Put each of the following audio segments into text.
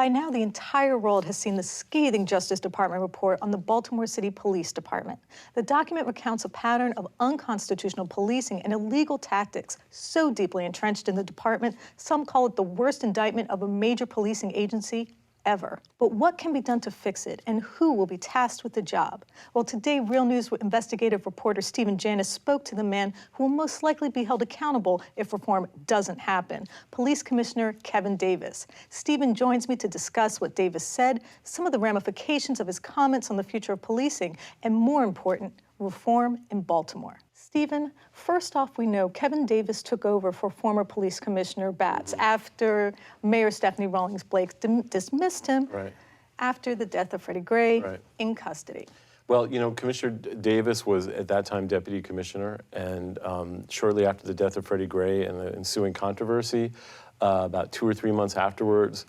By now, the entire world has seen the scathing Justice Department report on the Baltimore City Police Department. The document recounts a pattern of unconstitutional policing and illegal tactics so deeply entrenched in the department, some call it the worst indictment of a major policing agency ever. But what can be done to fix it, and who will be tasked with the job? Well, today, Real News investigative reporter Stephen Janis spoke to the man who will most likely be held accountable if reform doesn't happen, Police Commissioner Kevin Davis. Stephen joins me to discuss what Davis said, some of the ramifications of his comments on the future of policing, and more important, reform in Baltimore. Stephen, first off, we know Kevin Davis took over for former Police Commissioner Batts after Mayor Stephanie Rawlings Blake dismissed him after the death of Freddie Gray in custody. Well, you know, Commissioner Davis was at that time Deputy Commissioner, and shortly after the death of Freddie Gray and the ensuing controversy, about 2 or 3 months afterwards,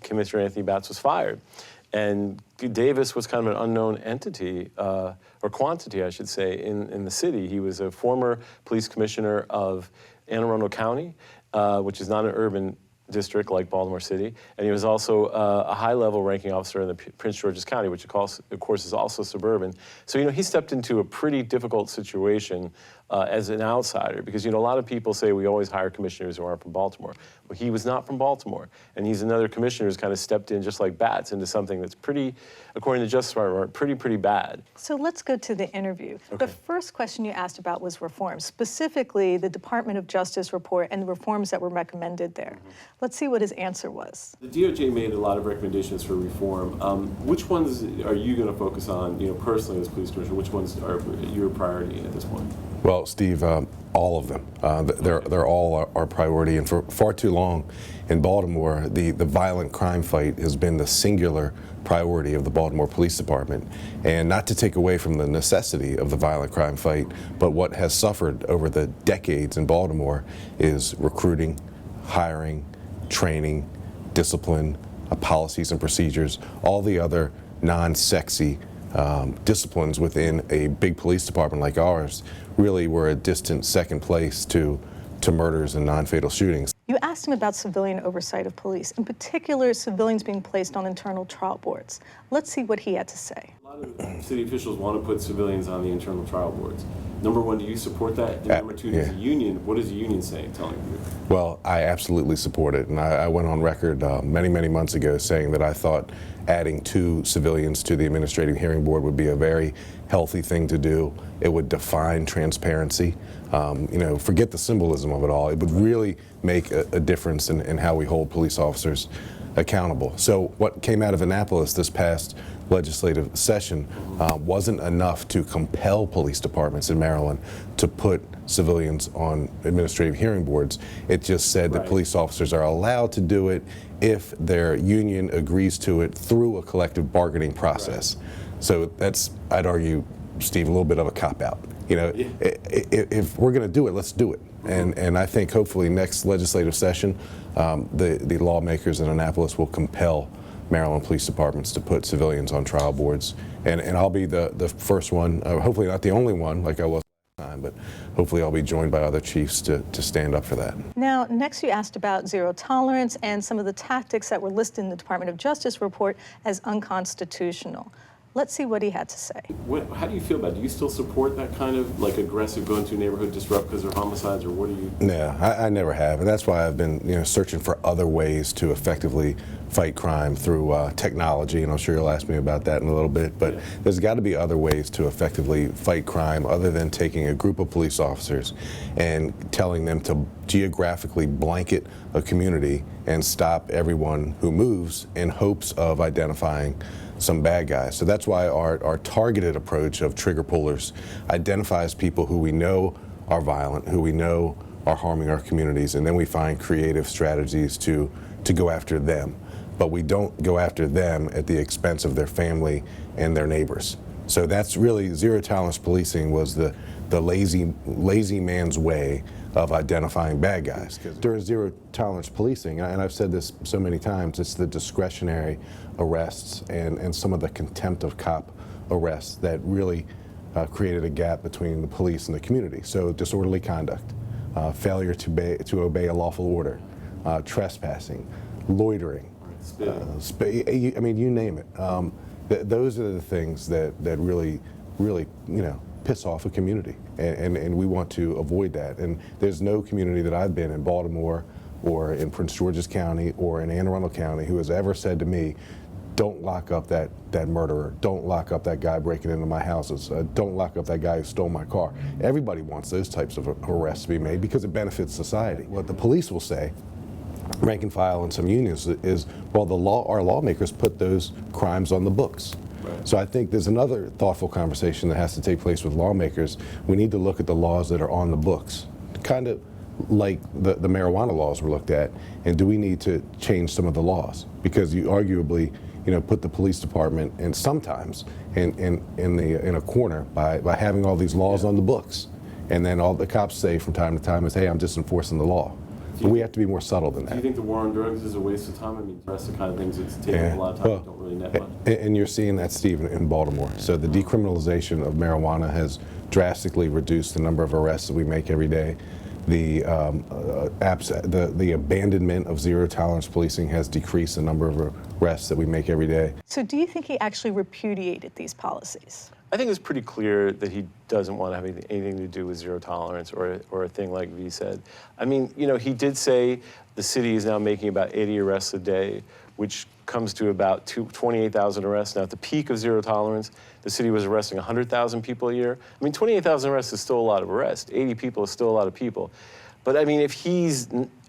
Commissioner Anthony Batts was fired. And Davis was kind of an unknown entity, or quantity, I should say, in the city. He was a former police commissioner of Anne Arundel County, which is not an urban district like Baltimore City, and he was also a high-level ranking officer in the Prince George's County, which of course is also suburban. So, you know, he stepped into a pretty difficult situation as an outsider, because, you know, a lot of people say we always hire commissioners who aren't from Baltimore. Well, he was not from Baltimore, and he's another commissioner who's kind of stepped in, just like Batts, into something that's pretty, according to the Justice Department, pretty bad. So let's go to the interview. Okay. The first question you asked about was reform, specifically the Department of Justice report and the reforms that were recommended there. Let's see what his answer was. The DOJ made a lot of recommendations for reform. Which ones are you going to focus on, you know, personally as police commissioner? Which ones are your priority at this point? Well, Steve, all of them. They're all our priority, and for far too long in Baltimore, the violent crime fight has been the singular priority of the Baltimore Police Department. And not to take away from the necessity of the violent crime fight, but what has suffered over the decades in Baltimore is recruiting, hiring, training, discipline, policies and procedures, all the other non-sexy disciplines within a big police department like ours really were a distant second place to murders and non-fatal shootings. You asked him about civilian oversight of police, in particular civilians being placed on internal trial boards. Let's see what he had to say. A lot of city officials want to put civilians on the internal trial boards. Number one, do you support that? And number two, does the union, what is the union saying, telling you? Well, I absolutely support it, and I went on record many months ago saying that I thought adding 2 civilians to the administrative hearing board would be a very healthy thing to do. It would define transparency. You know, forget the symbolism of it all. It would really make a difference in how we hold police officers accountable. So what came out of Annapolis this past legislative session wasn't enough to compel police departments in Maryland to put civilians on administrative hearing boards. It just said that police officers are allowed to do it if their union agrees to it through a collective bargaining process. So that's, I'd argue, Steve, a little bit of a cop-out. You know, if we're going to do it, let's do it. And I think hopefully next legislative session, the lawmakers in Annapolis will compel Maryland police departments to put civilians on trial boards. And I'll be the first one, hopefully not the only one like I was last time, but hopefully I'll be joined by other chiefs to stand up for that. Now, next you asked about zero tolerance and some of the tactics that were listed in the Department of Justice report as unconstitutional. Let's see what he had to say. How do you feel about it? Do you still support that kind of like aggressive going to a neighborhood, disrupt because they're homicides, or what do you? No, I never have, and that's why I've been, you know, searching for other ways to effectively fight crime through technology, and I'm sure you'll ask me about that in a little bit, but there's got to be other ways to effectively fight crime other than taking a group of police officers and telling them to geographically blanket a community and stop everyone who moves in hopes of identifying some bad guys. So that's why our targeted approach of trigger pullers identifies people who we know are violent, who we know are harming our communities, and then we find creative strategies to go after them. But we don't go after them at the expense of their family and their neighbors. So that's really zero tolerance policing was the lazy man's way of identifying bad guys. During zero tolerance policing, and I've said this so many times, it's the discretionary arrests and some of the contempt of cop arrests that really created a gap between the police and the community. So disorderly conduct, failure to obey a lawful order, trespassing, loitering, I mean, you name it. Those are the things that really, piss off a community, and we want to avoid that. And there's no community that I've been in Baltimore or in Prince George's County or in Anne Arundel County who has ever said to me, don't lock up that murderer, don't lock up that guy breaking into my houses, don't lock up that guy who stole my car. Everybody wants those types of arrests to be made because it benefits society. What the police will say, rank and file and some unions, is, well, our lawmakers put those crimes on the books. Right. So I think there's another thoughtful conversation that has to take place with lawmakers. We need to look at the laws that are on the books, kind of like the marijuana laws were looked at, and do we need to change some of the laws? Because you arguably, put the police department, and sometimes in a corner by having all these laws on the books, and then all the cops say from time to time is, hey, I'm just enforcing the law. But we have to be more subtle than that. Do you think the war on drugs is a waste of time? I mean, that's the kind of things that's taking a lot of time that don't really net much. And you're seeing that, Steve, in Baltimore. So the decriminalization of marijuana has drastically reduced the number of arrests that we make every day. The abandonment of zero tolerance policing has decreased the number of arrests that we make every day. So do you think he actually repudiated these policies? I think it's pretty clear that he doesn't want to have anything to do with zero tolerance or a thing like V said. I mean, he did say the city is now making about 80 arrests a day, which comes to about 28,000 arrests. Now, at the peak of zero tolerance, the city was arresting 100,000 people a year. I mean, 28,000 arrests is still a lot of arrests. 80 people is still a lot of people. But I mean, if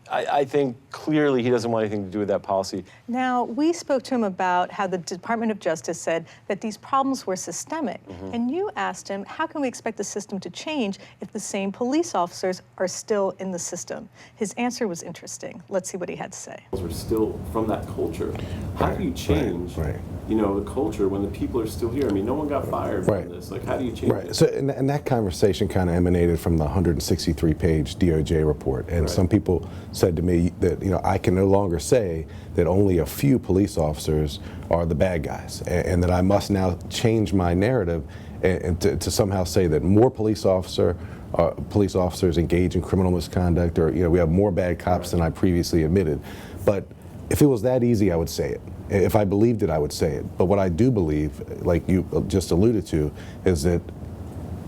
I think clearly he doesn't want anything to do with that policy. Now, we spoke to him about how the Department of Justice said that these problems were systemic. And you asked him, how can we expect the system to change if the same police officers are still in the system? His answer was interesting. Let's see what he had to say. We're still from that culture. How do you change, the culture when the people are still here? I mean, no one got fired from this. Like, how do you change it? So, and that conversation kind of emanated from the 163-page DOJ report. And some people said to me that, I can no longer say that only a few police officers are the bad guys, and that I must now change my narrative and to somehow say that more police officers engage in criminal misconduct, or we have more bad cops than I previously admitted. But if it was that easy, I would say it. If I believed it, I would say it. But what I do believe, like you just alluded to, is that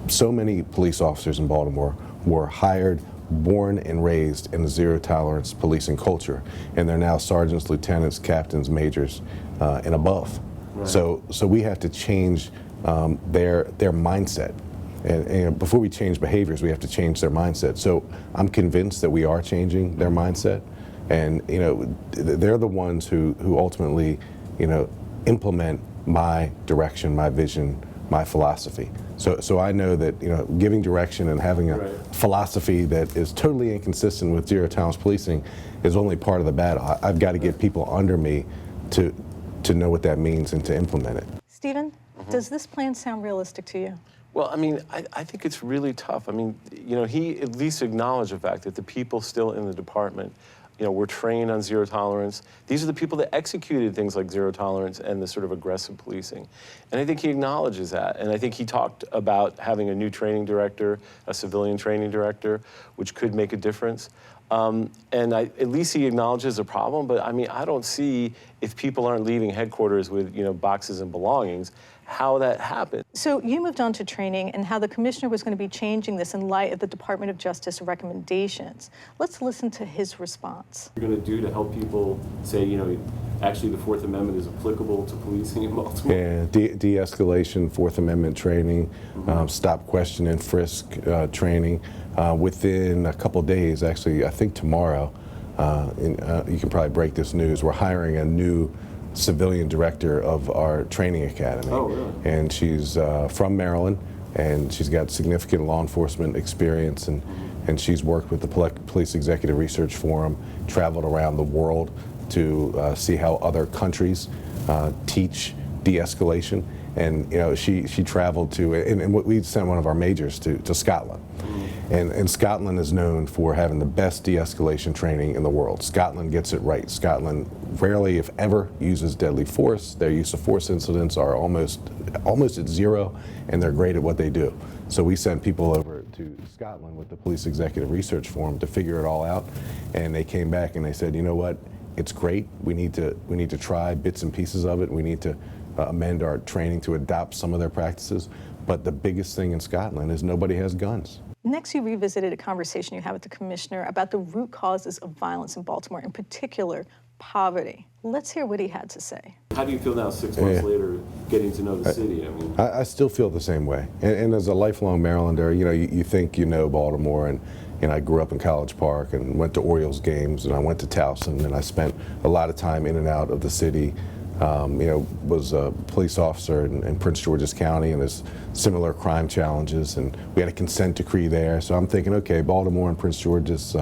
so many police officers in Baltimore were hired, born and raised in the zero tolerance policing culture, and they're now sergeants, lieutenants, captains, majors, and above. So we have to change their mindset, and before we change behaviors, we have to change their mindset. So I'm convinced that we are changing their mindset, and they're the ones who ultimately implement my direction, my vision, my philosophy. So I know that giving direction and having a philosophy that is totally inconsistent with zero tolerance policing is only part of the battle. I've got to get people under me to know what that means and to implement it. Stephen, does this plan sound realistic to you? Well, I mean, I think it's really tough. I mean, he at least acknowledged the fact that the people still in the department were trained on zero tolerance. These are the people that executed things like zero tolerance and the sort of aggressive policing. And I think he acknowledges that. And I think he talked about having a new training director, a civilian training director, which could make a difference. And at least he acknowledges the problem, but I mean, I don't see, if people aren't leaving headquarters with, boxes and belongings, how that happened. So you moved on to training and how the commissioner was going to be changing this in light of the Department of Justice recommendations. Let's listen to his response. What you're going to do to help people say, actually the Fourth Amendment is applicable to policing in Baltimore? Yeah, de-escalation, Fourth Amendment training, stop, question, and frisk training. Within a couple days, actually, I think tomorrow, you can probably break this news, we're hiring a new civilian director of our training academy. Oh, really? And she's from Maryland, and she's got significant law enforcement experience, and she's worked with the Police Executive Research Forum, traveled around the world to see how other countries teach de-escalation. And she traveled to, and we sent one of our majors to Scotland. And Scotland is known for having the best de-escalation training in the world. Scotland gets it right. Scotland rarely, if ever, uses deadly force. Their use of force incidents are almost at zero, and they're great at what they do. So we sent people over to Scotland with the Police Executive Research Forum to figure it all out, and they came back and they said, you know what, It's great. We need to try bits and pieces of it. We need to amend our training to adopt some of their practices. But the biggest thing in Scotland is nobody has guns. Next, you revisited a conversation you had with the commissioner about the root causes of violence in Baltimore, in particular, poverty. Let's hear what he had to say. How do you feel now, 6 months later, getting to know the city? I mean, I still feel the same way. And as a lifelong Marylander, you think you know Baltimore, and I grew up in College Park and went to Orioles games, and I went to Towson, and I spent a lot of time in and out of the city. Was a police officer in Prince George's County, and there's similar crime challenges, and we had a consent decree there. So I'm thinking, okay, Baltimore and Prince George is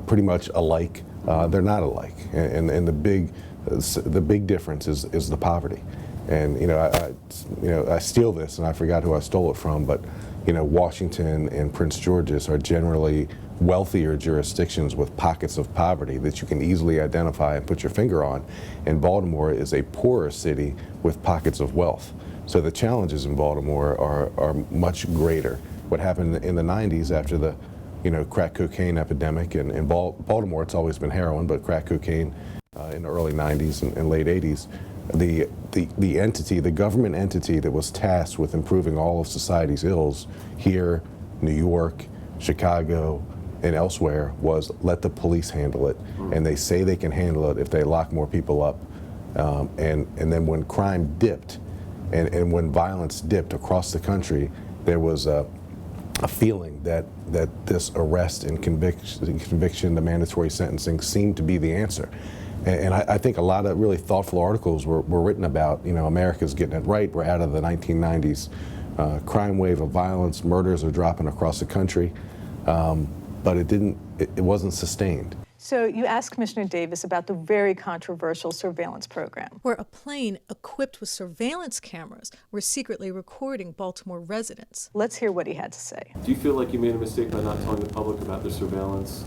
pretty much alike. They're not alike, and the big difference is the poverty. And I steal this, and I forgot who I stole it from, but Washington and Prince George's are generally wealthier jurisdictions with pockets of poverty that you can easily identify and put your finger on. And Baltimore is a poorer city with pockets of wealth. So the challenges in Baltimore are much greater. What happened in the 90s after the crack cocaine epidemic, and in Baltimore it's always been heroin, but crack cocaine in the early 90s and late 80s, the government entity that was tasked with improving all of society's ills here, New York, Chicago, and elsewhere was let the police handle it. And they say they can handle it if they lock more people up. And then when crime dipped and when violence dipped across the country, there was a feeling that this arrest and conviction, the mandatory sentencing, seemed to be the answer. And I think a lot of really thoughtful articles were written about, America's getting it right. We're out of the 1990s crime wave of violence. Murders are dropping across the country. But it wasn't sustained. So you asked Commissioner Davis about the very controversial surveillance program, where a plane equipped with surveillance cameras were secretly recording Baltimore residents. Let's hear what he had to say. do you feel like you made a mistake by not telling the public about the surveillance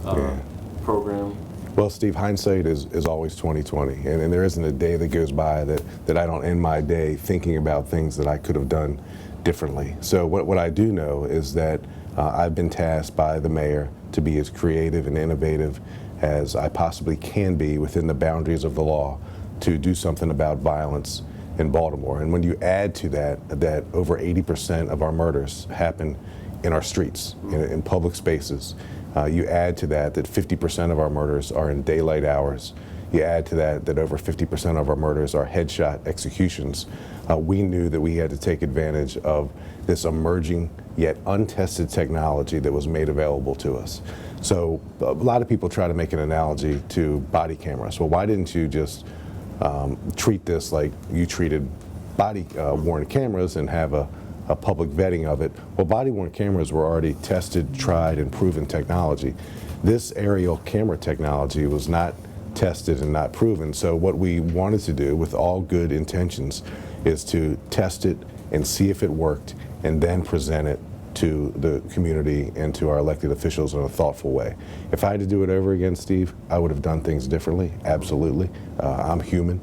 program? Well, Steve, hindsight is always 20/20, and there isn't a day that goes by that I don't end my day thinking about things that I could have done differently. So what I do know is that I've been tasked by the mayor to be as creative and innovative as I possibly can be within the boundaries of the law to do something about violence in Baltimore. And when you add to that over 80% of our murders happen in our streets, in public spaces, you add to that 50% of our murders are in daylight hours. You add to that over 50% of our murders are headshot executions. We knew that we had to take advantage of this emerging yet untested technology that was made available to us. So a lot of people try to make an analogy to body cameras. Well, why didn't you just treat this like you treated body-worn cameras and have a public vetting of it? Well, body-worn cameras were already tested, tried, and proven technology. This aerial camera technology was not tested and not proven. So what we wanted to do, with all good intentions, is to test it and see if it worked, and then present it to the community and to our elected officials in a thoughtful way. If I had to do it over again, Steve, I would have done things differently, absolutely. I'm human.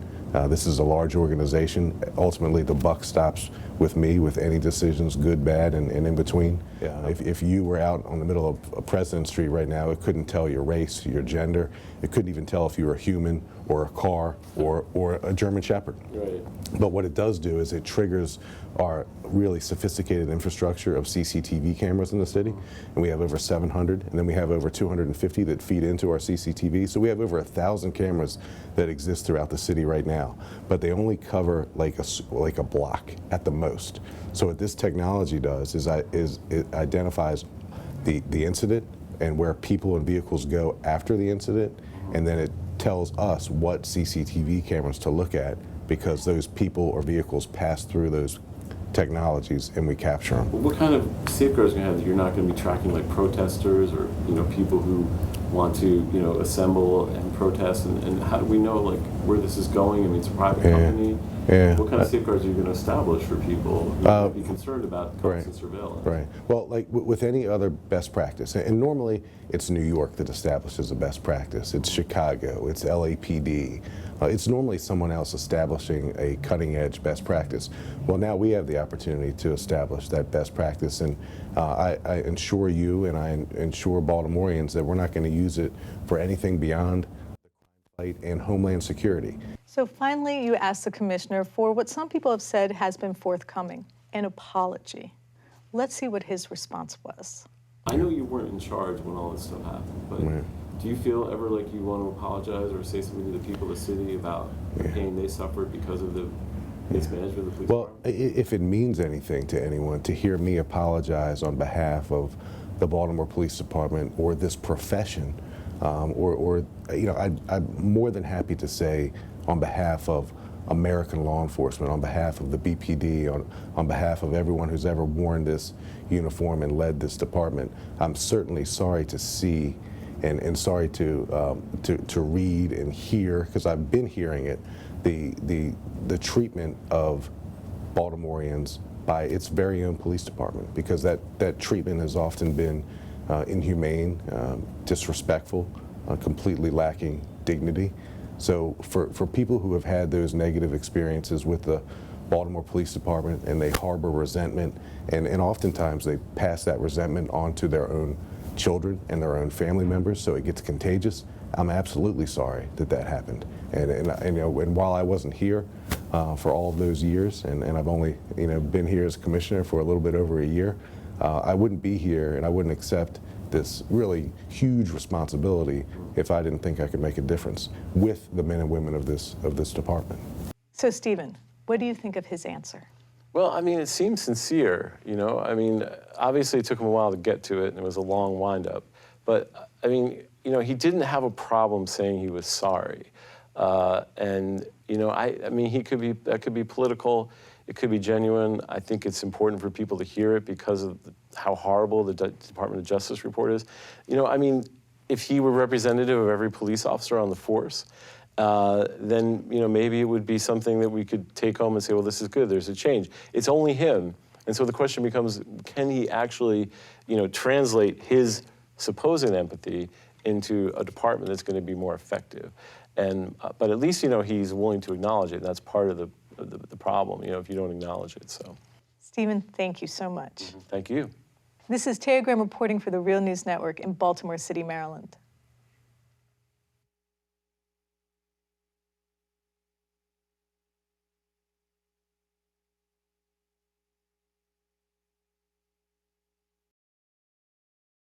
This is a large organization. Ultimately, the buck stops with me with any decisions, good, bad, and in between. If you were out on the middle of President Street right now, it couldn't tell your race, your gender. It couldn't even tell if you were a human or a car or a German Shepherd. Right. But what it does do is it triggers our really sophisticated infrastructure of CCTV cameras in the city. And we have over 700, and then we have over 250 that feed into our CCTV. So we have over 1,000 cameras that exist throughout the city right now. But they only cover like a block at the most. So what this technology does is it identifies the incident and where people and vehicles go after the incident, and then it tells us what CCTV cameras to look at, because those people or vehicles pass through those technologies and we capture them. What kind of safeguards are you going to have that you're not going to be tracking like protesters or people who want to assemble and protest, and how do we know like where this is going? I mean, it's a private company. Yeah. What kind of safeguards are you going to establish for people who might be concerned about constant surveillance? Right. Well, like with any other best practice, and normally it's New York that establishes a best practice. It's Chicago. It's LAPD. It's normally someone else establishing a cutting-edge best practice. Well, now we have the opportunity to establish that best practice, and I ensure you and I ensure Baltimoreans that we're not going to use it for anything beyond and Homeland Security. So finally, you asked the commissioner for what some people have said has been forthcoming, an apology. Let's see what his response was. I know you weren't in charge when all this stuff happened, but do you feel ever like you want to apologize or say something to the people of the city about the pain they suffered because of the mismanagement of the police Well, department? if it means anything to anyone to hear me apologize on behalf of the Baltimore Police Department or this profession, or you know, I'm more than happy to say on behalf of American law enforcement, on behalf of the BPD, on behalf of everyone who's ever worn this uniform and led this department, I'm certainly sorry to see and sorry to read and hear, because I've been hearing it, the treatment of Baltimoreans by its very own police department, because that treatment has often been inhumane, disrespectful, completely lacking dignity. So for people who have had those negative experiences with the Baltimore Police Department and they harbor resentment, and oftentimes they pass that resentment on to their own children and their own family members, so it gets contagious, I'm absolutely sorry that happened. And you know, and while I wasn't here for all of those years, and I've only been here as commissioner for a little bit over a year, I wouldn't be here and I wouldn't accept this really huge responsibility if I didn't think I could make a difference with the men and women of this department. So Stephen, what do you think of his answer? Well, I mean, it seems sincere, you know. I mean, obviously it took him a while to get to it, and it was a long wind-up. But, I mean, you know, he didn't have a problem saying he was sorry. And, you know, I mean, that could be political, it could be genuine. I think it's important for people to hear it because of how horrible the Department of Justice report is. You know, I mean, if he were representative of every police officer on the force, then, you know, maybe it would be something that we could take home and say, well, this is good, there's a change. It's only him. And so the question becomes, can he actually, you know, translate his supposed empathy into a department that's going to be more effective? And, but at least, you know, he's willing to acknowledge it. That's part of the problem, you know, if you don't acknowledge it, so. Stephen, thank you so much. Thank you. This is Terry Graham reporting for the Real News Network in Baltimore City, Maryland.